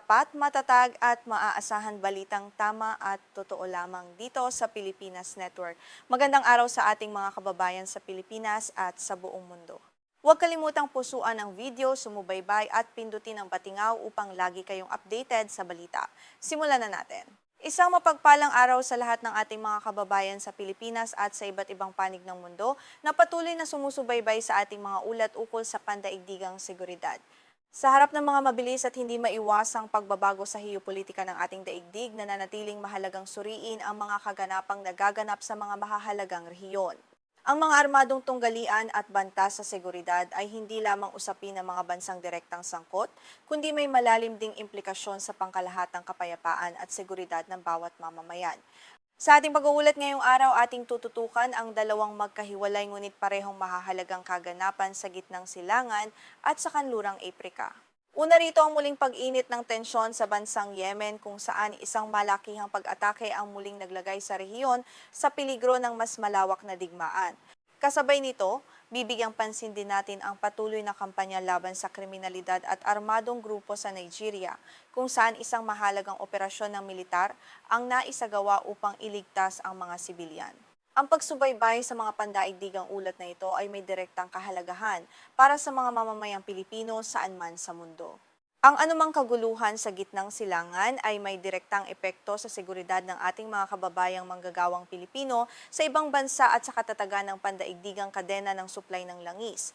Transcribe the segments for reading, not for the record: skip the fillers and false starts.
tapat, matatag at maaasahan balitang tama at totoo lamang dito sa Pilipinas Network. Magandang araw sa ating mga kababayan sa Pilipinas at sa buong mundo. Huwag kalimutang pusuan ang video, sumubaybay at pindutin ang batingaw upang lagi kayong updated sa balita. Simulan na natin. Isang mapagpalang araw sa lahat ng ating mga kababayan sa Pilipinas at sa iba't ibang panig ng mundo na patuloy na sumusubaybay sa ating mga ulat ukol sa pandaigdigang seguridad. Sa harap ng mga mabilis at hindi maiwasang pagbabago sa heopolitika ng ating daigdig, nananatiling mahalagang suriin ang mga kaganapang nagaganap sa mga mahahalagang rehiyon. Ang mga armadong tunggalian at banta sa seguridad ay hindi lamang usapin ng mga bansang direktang sangkot, kundi may malalim ding implikasyon sa pangkalahatang kapayapaan at seguridad ng bawat mamamayan. Sa ating pag-uulat ngayong araw, ating tututukan ang dalawang magkahiwalay ngunit parehong mahahalagang kaganapan sa gitnang silangan at sa kanlurang Aprika. Una rito ang muling pag-init ng tensyon sa bansang Yemen kung saan isang malakihang pag-atake ang muling naglagay sa rehiyon sa peligro ng mas malawak na digmaan. Kasabay nito, bibigyang pansin din natin ang patuloy na kampanya laban sa kriminalidad at armadong grupo sa Nigeria, kung saan isang mahalagang operasyon ng militar ang naisagawa upang iligtas ang mga sibilyan. Ang pagsubaybay sa mga pandaigdigang ulat na ito ay may direktang kahalagahan para sa mga mamamayang Pilipino saan man sa mundo. Ang anumang kaguluhan sa gitnang silangan ay may direktang epekto sa seguridad ng ating mga kababayang manggagawang Pilipino sa ibang bansa at sa katatagan ng pandaigdigang kadena ng supply ng langis.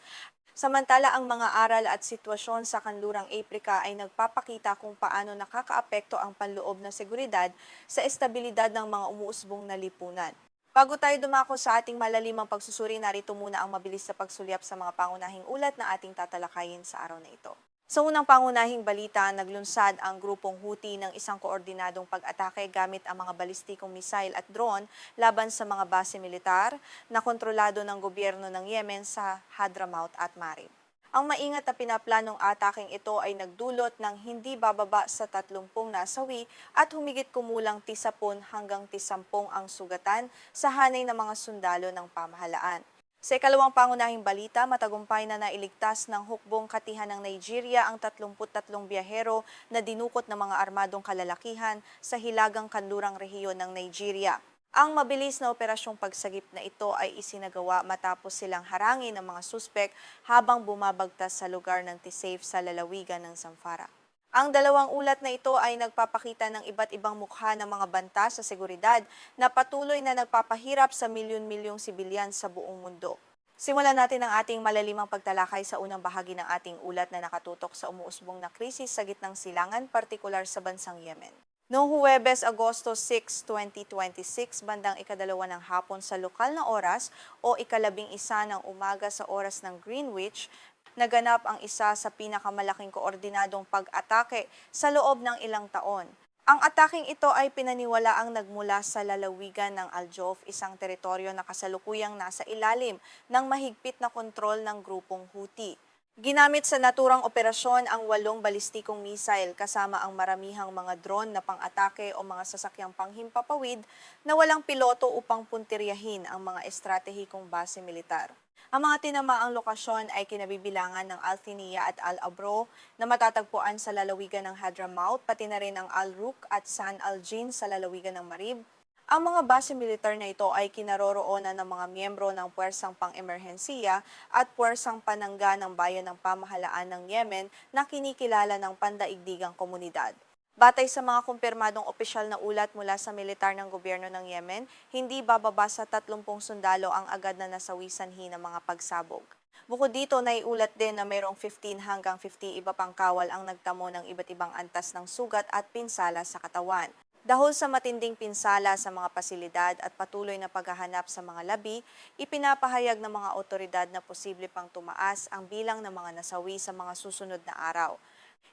Samantala, ang mga aral at sitwasyon sa kanlurang Aprika ay nagpapakita kung paano nakakaapekto ang panloob na seguridad sa estabilidad ng mga umuusbong na lipunan. Bago tayo dumako sa ating malalimang pagsusuri, narito muna ang mabilis na pagsulyap sa mga pangunahing ulat na ating tatalakayin sa araw na ito. Sa unang pangunahing balita, naglunsad ang grupong Houthi ng isang koordinadong pag-atake gamit ang mga balistikong missile at drone laban sa mga base militar na kontrolado ng gobyerno ng Yemen sa Hadramaut at Marib. Ang maingat na pinaplanong ataking ito ay nagdulot ng hindi bababa sa 30 nasawi at humigit kumulang 10 hanggang 30 ang sugatan sa hanay ng mga sundalo ng pamahalaan. Sa ikalawang pangunahing balita, matagumpay na nailigtas ng hukbong katihan ng Nigeria ang 33 biyahero na dinukot ng mga armadong kalalakihan sa hilagang kanlurang rehiyon ng Nigeria. Ang mabilis na operasyong pagsagip na ito ay isinagawa matapos silang harangin ng mga suspek habang bumabagtas sa lugar ng Tisaf sa lalawigan ng Zamfara. Ang dalawang ulat na ito ay nagpapakita ng iba't ibang mukha ng mga banta sa seguridad na patuloy na nagpapahirap sa milyon-milyong sibilyan sa buong mundo. Simulan natin ang ating malalimang pagtalakay sa unang bahagi ng ating ulat na nakatutok sa umuusbong na krisis sa gitnang silangan, partikular sa bansang Yemen. Noong Huwebes, Agosto 6, 2026, bandang ikadalawa ng hapon sa lokal na oras o ikalabing isa ng umaga sa oras ng Greenwich, naganap ang isa sa pinakamalaking koordinadong pag-atake sa loob ng ilang taon. Ang ataking ito ay pinaniwalaang nagmula sa lalawigan ng Al-Jouf, isang teritoryo na kasalukuyang nasa ilalim ng mahigpit na kontrol ng grupong Houthi. Ginamit sa naturang operasyon ang 8 balistikong missile kasama ang maramihang mga drone na pang-atake o mga sasakyang panghimpapawid na walang piloto upang puntiryahin ang mga estratehikong base militar. Ang mga tinamaang lokasyon ay kinabibilangan ng Al-Thiniya at Al-Abro na matatagpuan sa lalawigan ng Hadramaut, pati na rin ang Al-Ruk at San Al-Jin sa lalawigan ng Marib. Ang mga base militar na ito ay kinaroroonan ng mga miyembro ng puwersang pang-emerhensiya at puwersang panangga ng bayan ng pamahalaan ng Yemen na kinikilala ng pandaigdigang komunidad. Batay sa mga kumpirmadong opisyal na ulat mula sa militar ng gobyerno ng Yemen, hindi bababa sa 30 sundalo ang agad na nasawisanhi ng mga pagsabog. Bukod dito, naiulat din na mayroong 15 hanggang 50 iba pang kawal ang nagtamo ng iba't ibang antas ng sugat at pinsala sa katawan. Dahil sa matinding pinsala sa mga pasilidad at patuloy na paghahanap sa mga labi, ipinapahayag ng mga otoridad na posible pang tumaas ang bilang ng mga nasawi sa mga susunod na araw.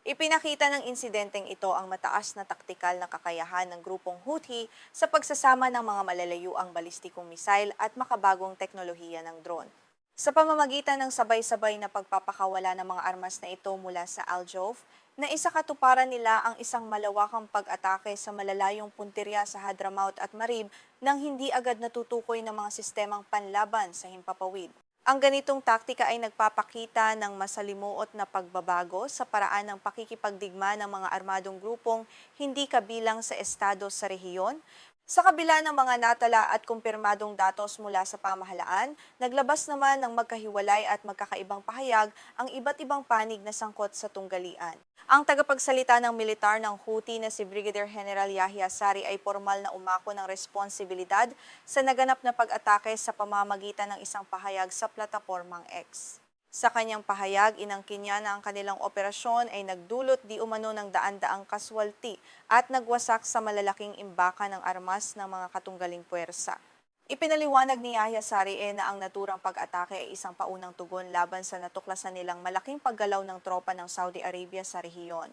Ipinakita ng insidenteng ito ang mataas na taktikal na kakayahan ng grupong Houthi sa pagsasama ng mga malalayuang balistikong missile at makabagong teknolohiya ng drone. Sa pamamagitan ng sabay-sabay na pagpapakawala ng mga armas na ito mula sa Al-Jouf, naisakatuparan nila ang isang malawakang pag-atake sa malalayong puntirya sa Hadramaut at Marib nang hindi agad natutukoy ng mga sistemang panlaban sa himpapawid. Ang ganitong taktika ay nagpapakita ng masalimuot na pagbabago sa paraan ng pakikipagdigma ng mga armadong grupong hindi kabilang sa estado sa rehiyon. Sa kabila ng mga natala at kumpirmadong datos mula sa pamahalaan, naglabas naman ng magkahiwalay at magkakaibang pahayag ang iba't ibang panig na sangkot sa tunggalian. Ang tagapagsalita ng militar ng Houthi na si Brigadier General Yahya Sari ay formal na umako ng responsibilidad sa naganap na pag-atake sa pamamagitan ng isang pahayag sa platapormang X. Sa kanyang pahayag, inangkin niya na ang kanilang operasyon ay nagdulot di umano ng daan-daang kaswalti at nagwasak sa malalaking imbakan ng armas ng mga katunggaling puwersa. Ipinaliwanag ni Yahya Sari na ang naturang pag-atake ay isang paunang tugon laban sa natuklasan nilang malaking paggalaw ng tropa ng Saudi Arabia sa rehiyon.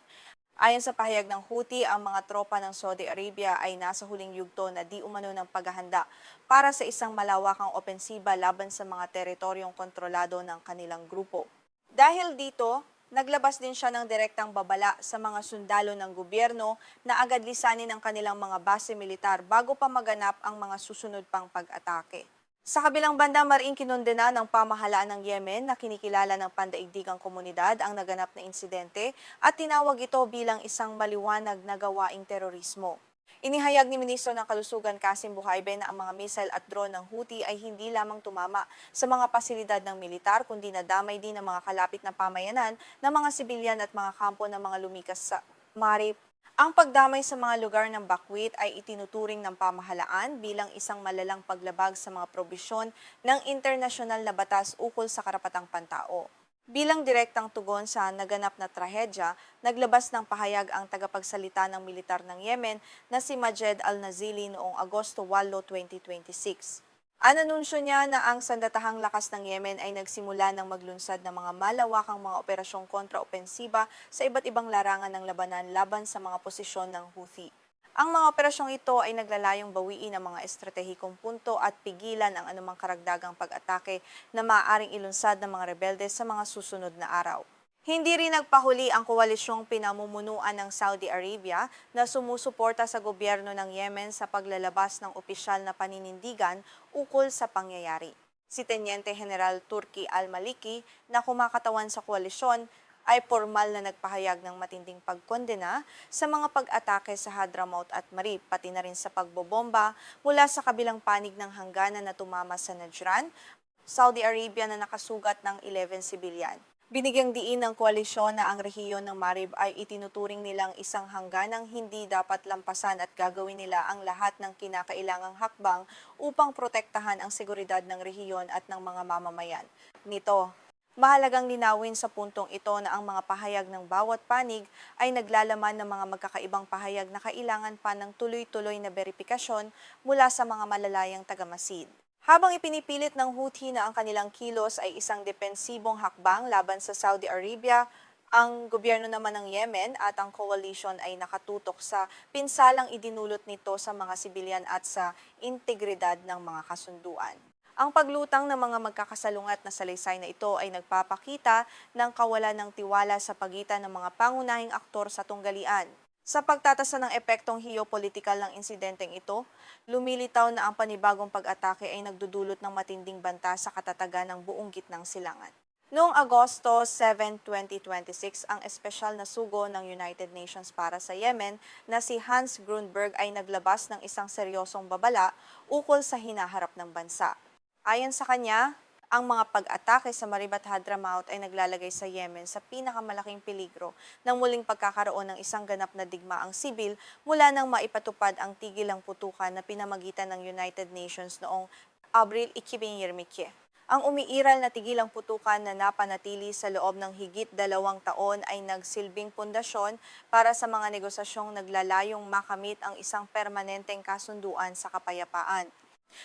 Ayon sa pahayag ng Houthi, ang mga tropa ng Saudi Arabia ay nasa huling yugto na di umano ng paghahanda para sa isang malawakang opensiba laban sa mga teritoryong kontrolado ng kanilang grupo. Dahil dito, naglabas din siya ng direktang babala sa mga sundalo ng gobyerno na agad lisanin ang kanilang mga base militar bago pa maganap ang mga susunod pang pag-atake. Sa kabilang banda, mariing kinondena ng pamahalaan ng Yemen na kinikilala ng pandaigdigang komunidad ang naganap na insidente at tinawag ito bilang isang maliwanag na gawaing terorismo. Inihayag ni Ministro ng Kalusugan Qasim Buhaybe na ang mga missile at drone ng Houthi ay hindi lamang tumama sa mga pasilidad ng militar kundi nadamay din ng mga kalapit na pamayanan ng mga sibilyan at mga kampo ng mga lumikas sa Marib. Ang pagdamay sa mga lugar ng Bakwit ay itinuturing ng pamahalaan bilang isang malalang paglabag sa mga probisyon ng internasyonal na batas ukol sa karapatang pantao. Bilang direktang tugon sa naganap na trahedya, naglabas ng pahayag ang tagapagsalita ng militar ng Yemen na si Majed Al-Nazili noong Agosto 8, 2026. Ananunsyo niya na ang sandatahang lakas ng Yemen ay nagsimula ng maglunsad ng mga malawakang mga operasyong kontraopensiba sa iba't ibang larangan ng labanan laban sa mga posisyon ng Houthi. Ang mga operasyong ito ay naglalayong bawiin ang mga estratehikong punto at pigilan ang anumang karagdagang pag-atake na maaaring ilunsad ng mga rebelde sa mga susunod na araw. Hindi rin nagpahuli ang koalisyong pinamumunuan ng Saudi Arabia na sumusuporta sa gobyerno ng Yemen sa paglalabas ng opisyal na paninindigan ukol sa pangyayari. Si Teniente General Turki Al-Maliki na kumakatawan sa koalisyon ay formal na nagpahayag ng matinding pagkondena sa mga pag-atake sa Hadramaut at Marib, pati na rin sa pagbobomba mula sa kabilang panig ng hangganan na tumama sa Najran, Saudi Arabia na nakasugat ng 11 sibilyan. Binigyang diin ng koalisyon na ang rehiyon ng Marib ay itinuturing nilang isang hangganang hindi dapat lampasan at gagawin nila ang lahat ng kinakailangang hakbang upang protektahan ang seguridad ng rehiyon at ng mga mamamayan. Nito, mahalagang linawin sa puntong ito na ang mga pahayag ng bawat panig ay naglalaman ng mga magkakaibang pahayag na kailangan pa ng tuloy-tuloy na beripikasyon mula sa mga malalayang tagamasid. Habang ipinipilit ng Houthi na ang kanilang kilos ay isang depensibong hakbang laban sa Saudi Arabia, ang gobyerno naman ng Yemen at ang coalition ay nakatutok sa pinsalang idinulot nito sa mga sibilyan at sa integridad ng mga kasunduan. Ang paglutang ng mga magkakasalungat na salaysay na ito ay nagpapakita ng kawalan ng tiwala sa pagitan ng mga pangunahing aktor sa tunggalian. Sa pagtatasa ng epektong geopolitikal ng insidenteng ito, lumilitaw na ang panibagong pag-atake ay nagdudulot ng matinding banta sa katatagan ng buong gitnang silangan. Noong Agosto 7, 2026, ang espesyal na sugo ng United Nations para sa Yemen na si Hans Grundberg ay naglabas ng isang seryosong babala ukol sa hinaharap ng bansa. Ayon sa kanya, ang mga pag-atake sa Marib at Hadramaut ay naglalagay sa Yemen sa pinakamalaking peligro ng muling pagkakaroon ng isang ganap na digmaang sibil mula nang maipatupad ang tigilang putukan na pinamagitan ng United Nations noong Abril 2022. Ang umiiral na tigilang putukan na napanatili sa loob ng higit 2 taon ay nagsilbing pundasyon para sa mga negosasyong naglalayong makamit ang isang permanenteng kasunduan sa kapayapaan.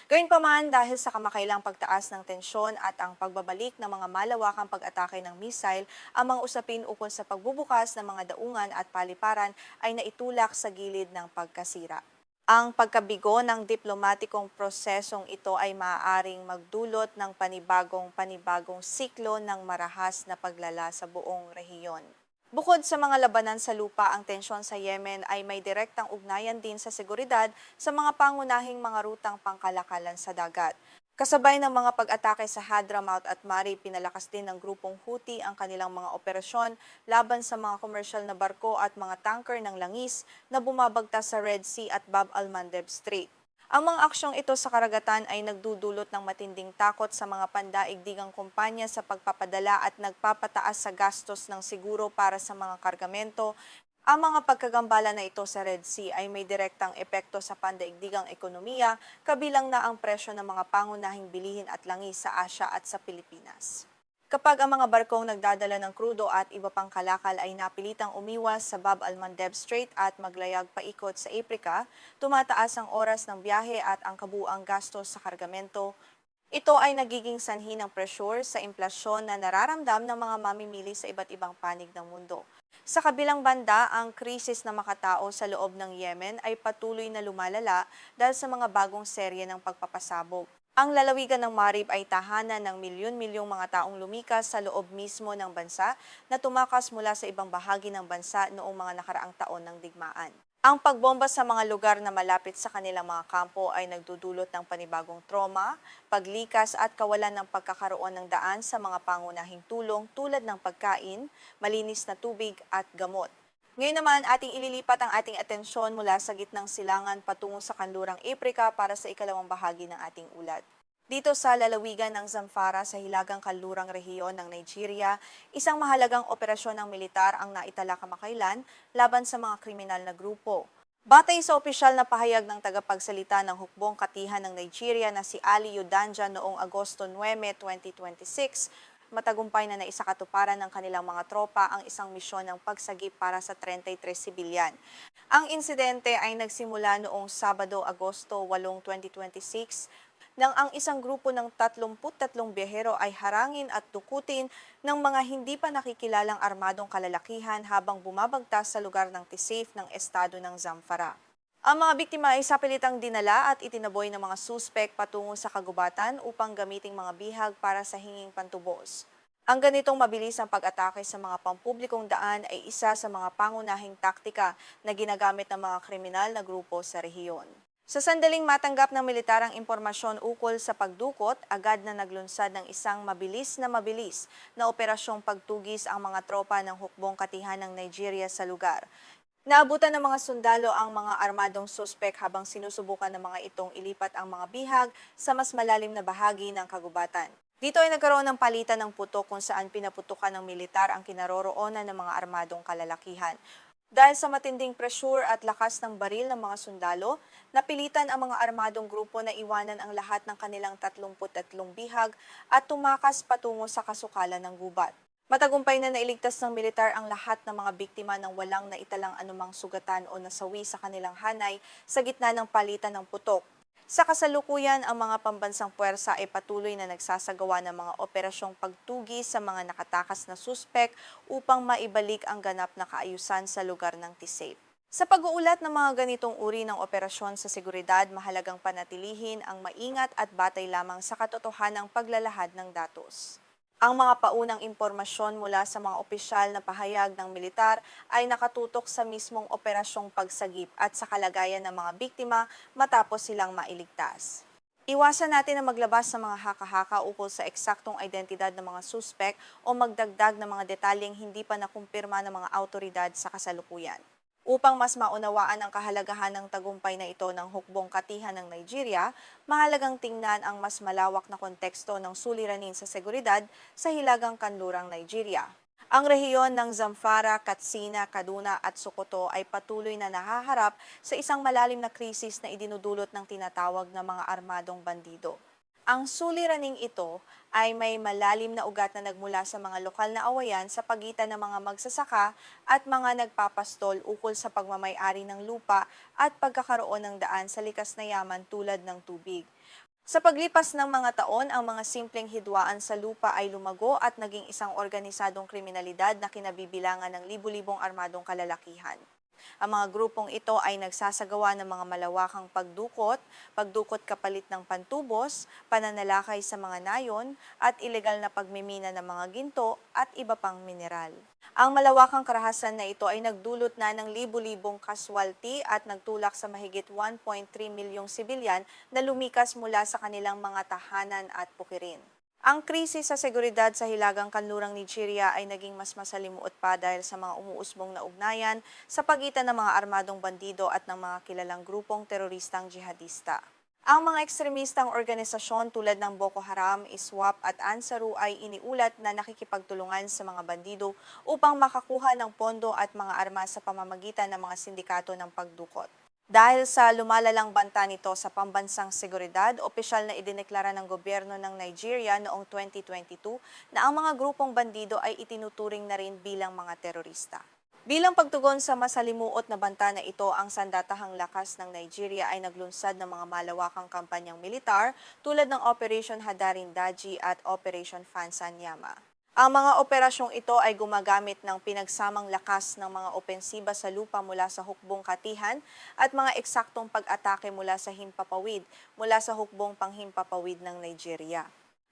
Gayunpaman, dahil sa kamakailang pagtaas ng tensyon at ang pagbabalik ng mga malawakang pag-atake ng missile, ang mga usapin ukol sa pagbubukas ng mga daungan at paliparan ay naitulak sa gilid ng pagkasira. Ang pagkabigo ng diplomatikong prosesong ito ay maaaring magdulot ng panibagong siklo ng marahas na paglala sa buong rehiyon. Bukod sa mga labanan sa lupa, ang tensyon sa Yemen ay may direktang ugnayan din sa seguridad sa mga pangunahing mga rutang pangkalakalan sa dagat. Kasabay ng mga pag-atake sa Hadramaut at Marib, pinalakas din ng grupong Houthi ang kanilang mga operasyon laban sa mga komersyal na barko at mga tanker ng langis na bumabagtas sa Red Sea at Bab al-Mandeb Strait. Ang mga aksyong ito sa karagatan ay nagdudulot ng matinding takot sa mga pandaigdigang kumpanya sa pagpapadala at nagpapataas sa gastos ng siguro para sa mga kargamento. Ang mga pagkagambala na ito sa Red Sea ay may direktang epekto sa pandaigdigang ekonomiya, kabilang na ang presyo ng mga pangunahing bilihin at langis sa Asya at sa Pilipinas. Kapag ang mga barkong nagdadala ng krudo at iba pang kalakal ay napilitang umiwas sa Bab al-Mandeb Strait at maglayag paikot sa Aprika, tumataas ang oras ng biyahe at ang kabuuang gastos sa kargamento. Ito ay nagiging sanhi ng pressure sa inflasyon na nararamdam ng mga mamimili sa iba't ibang panig ng mundo. Sa kabilang banda, ang krisis na makatao sa loob ng Yemen ay patuloy na lumalala dahil sa mga bagong serye ng pagpapasabog. Ang lalawigan ng Marib ay tahanan ng milyon-milyong mga taong lumikas sa loob mismo ng bansa na tumakas mula sa ibang bahagi ng bansa noong mga nakaraang taon ng digmaan. Ang pagbomba sa mga lugar na malapit sa kanilang mga kampo ay nagdudulot ng panibagong trauma, paglikas at kawalan ng pagkakaroon ng daan sa mga pangunahing tulong tulad ng pagkain, malinis na tubig at gamot. Ngayon naman, ating ililipat ang ating atensyon mula sa gitnang silangan patungo sa kanlurang Aprika para sa ikalawang bahagi ng ating ulat. Dito sa lalawigan ng Zamfara sa hilagang kanlurang rehiyon ng Nigeria, isang mahalagang operasyon ng militar ang naitala kamakailan laban sa mga kriminal na grupo. Batay sa opisyal na pahayag ng tagapagsalita ng hukbong katihan ng Nigeria na si Ali Yudanja noong Agosto 9, 2026, matagumpay na naisakatuparan ng kanilang mga tropa ang isang misyon ng pagsagip para sa 33 sibilyan. Ang insidente ay nagsimula noong Sabado, Agosto 8, 2026, nang ang isang grupo ng 33 biyahero ay harangin at tukutin ng mga hindi pa nakikilalang armadong kalalakihan habang bumabagtas sa lugar ng Tisif ng estado ng Zamfara. Ang mga biktima ay sapilitang dinala at itinaboy ng mga suspek patungo sa kagubatan upang gamiting mga bihag para sa hinging pantubos. Ang ganitong mabilis ang pag-atake sa mga pampublikong daan ay isa sa mga pangunahing taktika na ginagamit ng mga kriminal na grupo sa rehiyon. Sa sandaling matanggap ng militar ang impormasyon ukol sa pagdukot, agad na naglunsad ng isang mabilis na operasyong pagtugis ang mga tropa ng hukbong katihan ng Nigeria sa lugar. Naabutan ng mga sundalo ang mga armadong suspek habang sinusubukan ng mga itong ilipat ang mga bihag sa mas malalim na bahagi ng kagubatan. Dito ay nagkaroon ng palitan ng putok kung saan pinaputukan ng militar ang kinaroroonan ng mga armadong kalalakihan. Dahil sa matinding pressure at lakas ng baril ng mga sundalo, napilitan ang mga armadong grupo na iwanan ang lahat ng kanilang 33 bihag at tumakas patungo sa kasukalan ng gubat. Matagumpay na nailigtas ng militar ang lahat ng mga biktima ng walang naitalang anumang sugatan o nasawi sa kanilang hanay sa gitna ng palitan ng putok. Sa kasalukuyan, ang mga pambansang puwersa ay patuloy na nagsasagawa ng mga operasyong pagtugi sa mga nakatakas na suspek upang maibalik ang ganap na kaayusan sa lugar ng Tisip. Sa pag-uulat ng mga ganitong uri ng operasyon sa seguridad, mahalagang panatilihin ang maingat at batay lamang sa katotohanang paglalahad ng datos. Ang mga paunang impormasyon mula sa mga opisyal na pahayag ng militar ay nakatutok sa mismong operasyong pagsagip at sa kalagayan ng mga biktima matapos silang mailigtas. Iwasan natin na maglabas sa mga haka-haka ukol sa eksaktong identidad ng mga suspek o magdagdag ng mga detalyeng hindi pa nakumpirma ng mga autoridad sa kasalukuyan. Upang mas maunawaan ang kahalagahan ng tagumpay na ito ng hukbong katihan ng Nigeria, mahalagang tingnan ang mas malawak na konteksto ng suliranin sa seguridad sa hilagang kanlurang Nigeria. Ang rehiyon ng Zamfara, Katsina, Kaduna at Sokoto ay patuloy na nahaharap sa isang malalim na krisis na idinudulot ng tinatawag na mga armadong bandido. Ang suliraning ito ay may malalim na ugat na nagmula sa mga lokal na awayan sa pagitan ng mga magsasaka at mga nagpapastol ukol sa pagmamay-ari ng lupa at pagkakaroon ng daan sa likas na yaman tulad ng tubig. Sa paglipas ng mga taon, ang mga simpleng hidwaan sa lupa ay lumago at naging isang organisadong kriminalidad na kinabibilangan ng libu-libong armadong kalalakihan. Ang mga grupong ito ay nagsasagawa ng mga malawakang pagdukot kapalit ng pantubos, pananalakay sa mga nayon, at ilegal na pagmimina ng mga ginto at iba pang mineral. Ang malawakang karahasan na ito ay nagdulot na ng libu-libong casualty at nagtulak sa mahigit 1.3 milyong sibilyan na lumikas mula sa kanilang mga tahanan at pukirin. Ang krisis sa seguridad sa hilagang kanlurang Nigeria ay naging mas masalimuot pa dahil sa mga umuusbong na ugnayan sa pagitan ng mga armadong bandido at ng mga kilalang grupong teroristang jihadista. Ang mga ekstremistang organisasyon tulad ng Boko Haram, ISWAP at Ansaru ay iniulat na nakikipagtulungan sa mga bandido upang makakuha ng pondo at mga armas sa pamamagitan ng mga sindikato ng pagdukot. Dahil sa lumalalang banta nito sa pambansang seguridad, opisyal na idineklara ng gobyerno ng Nigeria noong 2022 na ang mga grupong bandido ay itinuturing na rin bilang mga terorista. Bilang pagtugon sa masalimuot na banta na ito, ang sandatahang lakas ng Nigeria ay naglunsad ng mga malawakang kampanyang militar tulad ng Operation Hadarin Daji at Operation Fansanyama. Ang mga operasyong ito ay gumagamit ng pinagsamang lakas ng mga opensiba sa lupa mula sa hukbong Katihan at mga eksaktong pag-atake mula sa himpapawid mula sa hukbong panghimpapawid ng Nigeria.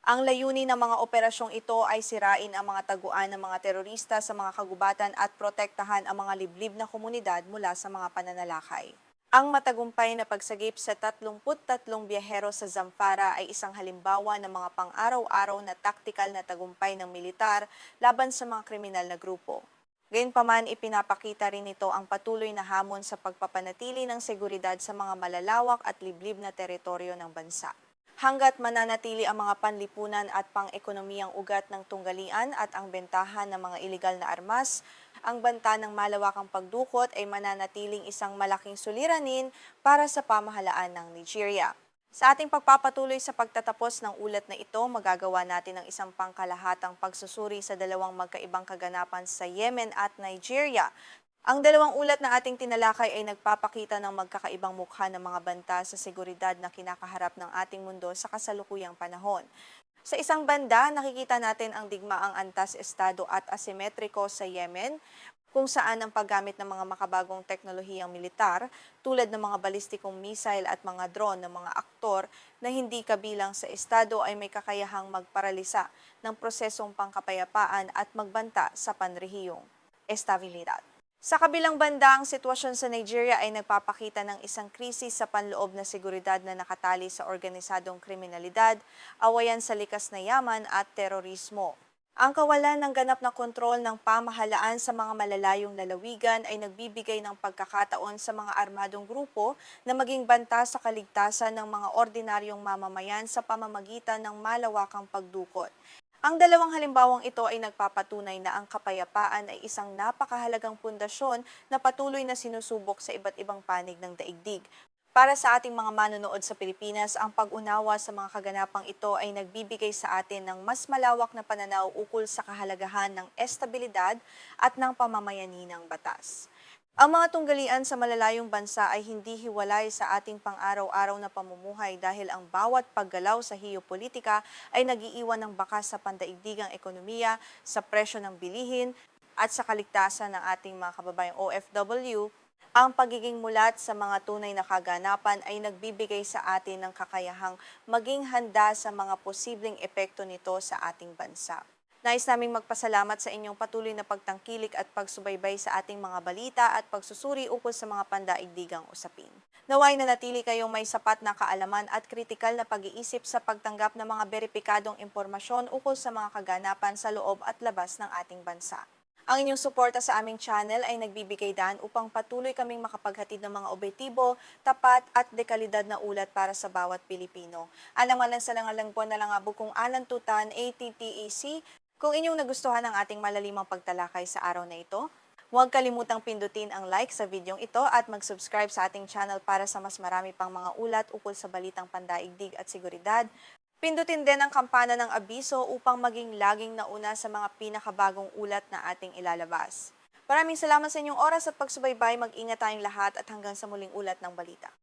Ang layunin ng mga operasyong ito ay sirain ang mga taguan ng mga terorista sa mga kagubatan at protektahan ang mga liblib na komunidad mula sa mga pananalakay. Ang matagumpay na pagsagip sa 33 biyahero sa Zamfara ay isang halimbawa ng mga pang-araw-araw na taktikal na tagumpay ng militar laban sa mga kriminal na grupo. Gayunpaman, ipinapakita rin ito ang patuloy na hamon sa pagpapanatili ng seguridad sa mga malalawak at liblib na teritoryo ng bansa. Hanggat mananatili ang mga panlipunan at pang-ekonomiyang ugat ng tunggalian at ang bentahan ng mga ilegal na armas, ang banta ng malawakang pagdukot ay mananatiling isang malaking suliranin para sa pamahalaan ng Nigeria. Sa ating pagpapatuloy sa pagtatapos ng ulat na ito, magagawa natin ang isang pangkalahatang pagsusuri sa dalawang magkaibang kaganapan sa Yemen at Nigeria. Ang dalawang ulat na ating tinalakay ay nagpapakita ng magkakaibang mukha ng mga banta sa seguridad na kinakaharap ng ating mundo sa kasalukuyang panahon. Sa isang banda, nakikita natin ang digmaang antas estado at asimetriko sa Yemen, kung saan ang paggamit ng mga makabagong teknolohiyang militar tulad ng mga balistikong missile at mga drone ng mga aktor na hindi kabilang sa estado ay may kakayahang magparalisa ng prosesong pangkapayapaan at magbanta sa panrehiyong estabilidad. Sa kabilang banda, ang sitwasyon sa Nigeria ay nagpapakita ng isang krisis sa panloob na seguridad na nakatali sa organisadong kriminalidad, awayan sa likas na yaman at terorismo. Ang kawalan ng ganap na kontrol ng pamahalaan sa mga malalayong lalawigan ay nagbibigay ng pagkakataon sa mga armadong grupo na maging banta sa kaligtasan ng mga ordinaryong mamamayan sa pamamagitan ng malawakang pagdukot. Ang dalawang halimbawang ito ay nagpapatunay na ang kapayapaan ay isang napakahalagang pundasyon na patuloy na sinusubok sa iba't ibang panig ng daigdig. Para sa ating mga manonood sa Pilipinas, ang pag-unawa sa mga kaganapang ito ay nagbibigay sa atin ng mas malawak na pananaw ukol sa kahalagahan ng estabilidad at ng pamamayani ng batas. Ang mga tunggalian sa malalayong bansa ay hindi hiwalay sa ating pang-araw-araw na pamumuhay dahil ang bawat paggalaw sa heopolitika ay nagiiwan ng bakas sa pandaigdigang ekonomiya, sa presyo ng bilihin, at sa kaligtasan ng ating mga kababayang OFW. Ang pagiging mulat sa mga tunay na kaganapan ay nagbibigay sa atin ng kakayahang maging handa sa mga posibleng epekto nito sa ating bansa. Nais naming magpasalamat sa inyong patuloy na pagtangkilik at pagsubaybay sa ating mga balita at pagsusuri ukol sa mga pandaigdigang usapin. Naway nanatili kayong may sapat na kaalaman at kritikal na pag-iisip sa pagtanggap ng mga beripikadong impormasyon ukol sa mga kaganapan sa loob at labas ng ating bansa. Ang inyong suporta sa aming channel ay nagbibigay daan upang patuloy kaming makapaghatid ng mga objektibo, tapat at dekalidad na ulat para sa bawat Pilipino. Alang-alang sa langalangbuan na langabog kung alantutan ATTEC. Kung inyong nagustuhan ang ating malalimang pagtalakay sa araw na ito, huwag kalimutang pindutin ang like sa videong ito at mag-subscribe sa ating channel para sa mas marami pang mga ulat ukol sa balitang pandaigdig at seguridad. Pindutin din ang kampana ng abiso upang maging laging nauna sa mga pinakabagong ulat na ating ilalabas. Maraming salamat sa inyong oras at pagsubaybay. Mag-ingat tayong lahat at hanggang sa muling ulat ng balita.